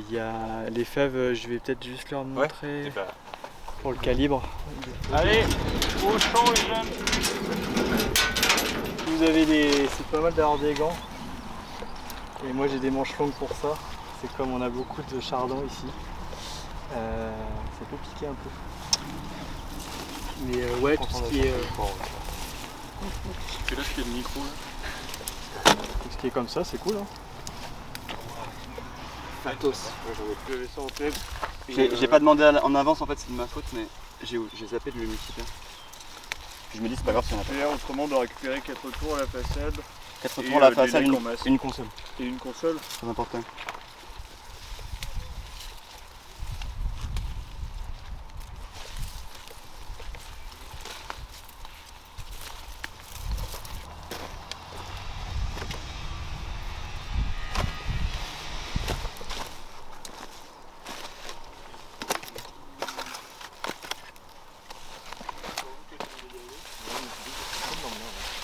il y a les fèves, je vais peut-être juste leur montrer bah... pour le calibre. Allez, au champ les jeunes. Vous avez des... C'est pas mal d'avoir des gants. Et moi j'ai des manches longues pour ça. C'est comme on a beaucoup de chardons ici. Ça peut piquer un peu. Mais ouais, tout ce qui est... C'est là qu'il y a le micro là. Tout ce qui est comme ça, c'est cool. Hein. Matos. J'avais ça en tête. J'ai pas demandé en avance, en fait, c'est de ma faute, mais j'ai zappé de le multiplier. Puis je me dis, c'est pas grave si on a pas. Et autrement, de récupérer 4 tours à la façade. 4 tours à la façade, une console. Et une console. C'est important.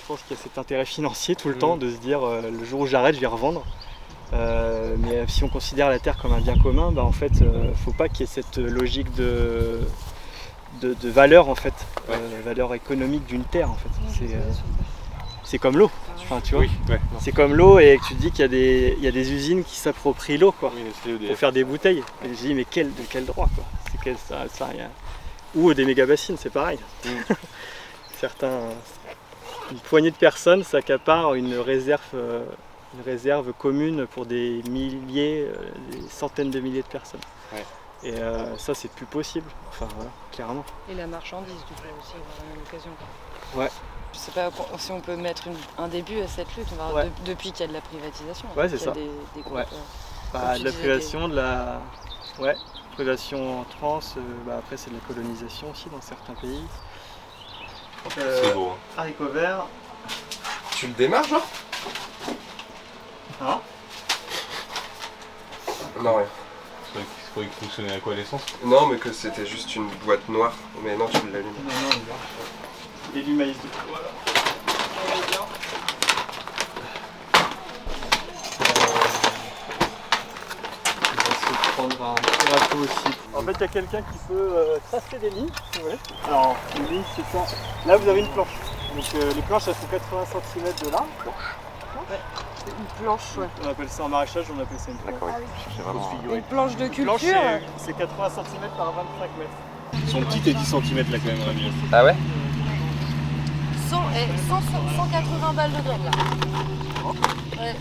Je pense qu'il y a cet intérêt financier tout le temps de se dire le jour où j'arrête, je vais revendre. Mais si on considère la terre comme un bien commun, bah en fait, faut pas qu'il y ait cette logique de valeur en fait, valeur économique d'une terre en fait. C'est comme l'eau. Enfin, tu vois, c'est comme l'eau et tu te dis qu'il y a des usines qui s'approprient l'eau quoi, pour faire des bouteilles. Et je dis mais de quel droit quoi, ou des méga bassines, c'est pareil. Une poignée de personnes s'accaparent une réserve commune pour des milliers, des centaines de milliers de personnes. Ouais. Et ça, c'est plus possible, enfin voilà, clairement. Et la marchandise, du coup, aussi, avoir la même occasion. Ouais. Je sais pas si on peut mettre un début à cette lutte, depuis qu'il y a de la privatisation. Ouais, c'est ça. Des groupes, de la privation, privation en trans, après c'est de la colonisation aussi dans certains pays. C'est beau. Haricots verts. Tu le démarres, genre? Hein? Non, rien. Il faudrait qu'il fonctionnait à quoi l'essence? Non, mais que c'était juste une boîte noire. Mais non, tu l'allumes. Non, il marche. Et du maïs de voilà. On va se prendre un petit râteau aussi. En fait, il y a quelqu'un qui peut tracer des lignes, si vous voulez. Alors, une ligne, c'est ça. Là, vous avez une planche. Donc, les planches, elles font 80 cm de large. Ouais, c'est une planche, ouais. On appelle ça en maraîchage, on appelle ça une planche. D'accord, oui. Une planche de culture. Planche, c'est 80 cm par 25 mètres. Ils sont petits tes 10 cm là quand même, Rémi. Ah ouais? 180 balles de graines là. Ouais.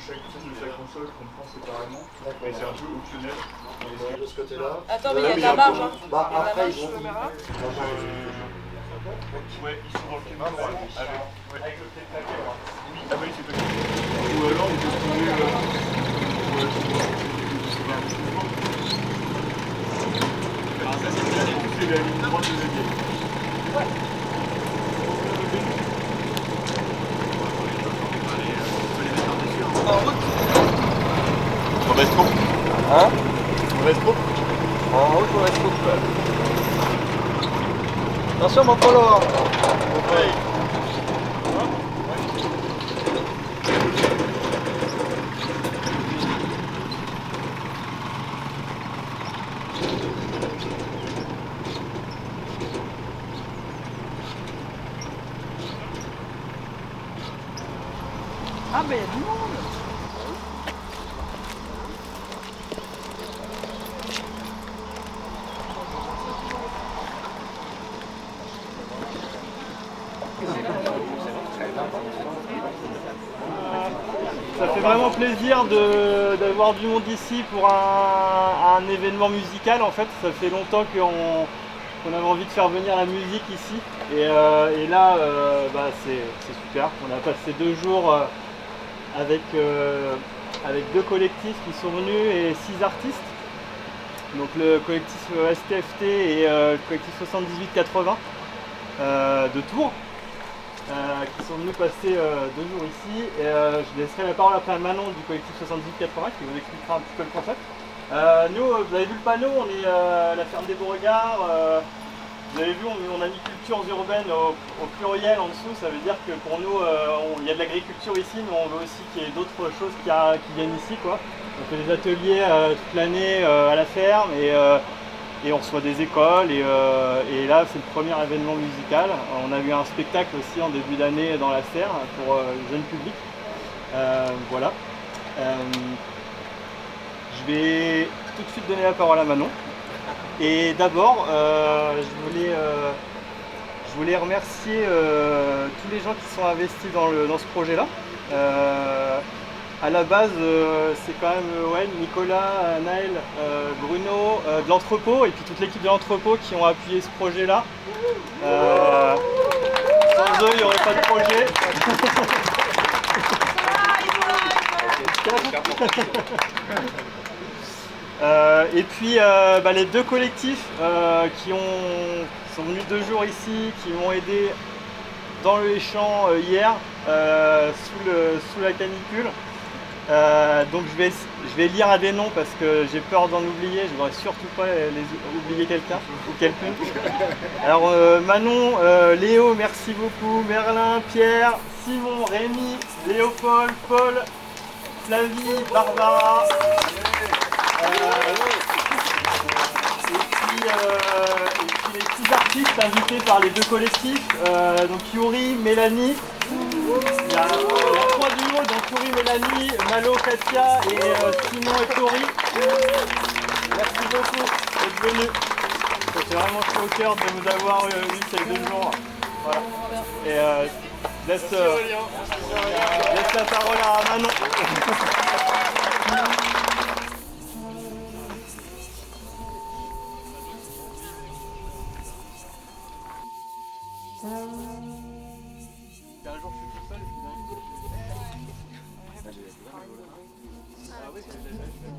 chaque console qu'on prend séparément, mais c'est un peu optionnel. De ce côté-là. Attends, mais il y a de la marge. Hein. Bah, Il y a de la après, marge ils vont. caméra. Ouais, ils sont dans le caméra droit. Avec le pied claqué. Oui, ah oui, c'est possible. Ou alors on peut se trouver. Alors ça, c'est bien, c'est la ligne droite de levier. Ouais. On reste trop. Hein? On reste trop. En route, on reste trop. Attention mon polo. Ouais. Ah, mais il y a du monde. Ça fait vraiment plaisir d'avoir du monde ici pour un événement musical. En fait, ça fait longtemps qu'on avait envie de faire venir la musique ici. Et là, bah, c'est super. On a passé 2 jours avec 2 collectifs qui sont venus et 6 artistes. Donc le collectif STFT et le collectif 7880 de Tours. Qui sont venus passer 2 jours ici. Et je laisserai la parole après à Manon du collectif 7880 qui vous expliquera un petit peu le concept. Nous, vous avez vu le panneau, on est la ferme des Beauregards. Vous avez vu, on a mis cultures urbaines au pluriel en dessous. Ça veut dire que pour nous, il y a de l'agriculture ici, mais on veut aussi qu'il y ait d'autres choses qui viennent ici, quoi. On fait des ateliers toute l'année à la ferme et on reçoit des écoles et là c'est le premier événement musical. On a eu un spectacle aussi en début d'année dans la serre pour le jeune public. Voilà. Je vais tout de suite donner la parole à Manon. Et d'abord, je voulais remercier tous les gens qui sont investis dans ce projet-là. À la base, c'est quand même Nicolas, Naël, Bruno de l'entrepôt et puis toute l'équipe de l'entrepôt qui ont appuyé ce projet-là. Sans eux, il n'y aurait pas de projet. Et puis les deux collectifs qui sont venus 2 jours ici, qui m'ont aidé dans le champ hier sous la canicule. Donc je vais lire à des noms parce que j'ai peur d'en oublier, je ne voudrais surtout pas oublier quelqu'un ou quelqu'une. Alors Manon, Léo, merci beaucoup, Merlin, Pierre, Simon, Rémi, Léopold, Paul, Flavie, Barbara. Et puis les petits artistes invités par les 2 collectifs, donc Yuri, Mélanie. Il y a 3 duos, donc Yuri, Mélanie, Malo, Katia et Simon et Tori. Merci beaucoup d'être venus. C'est vraiment chaud au cœur de vous avoir eu ces 2 jours. Voilà. Et laisse la parole à Manon. Un jour je suis tout seul et puis d'un coup ah oui, c'est déjà fait.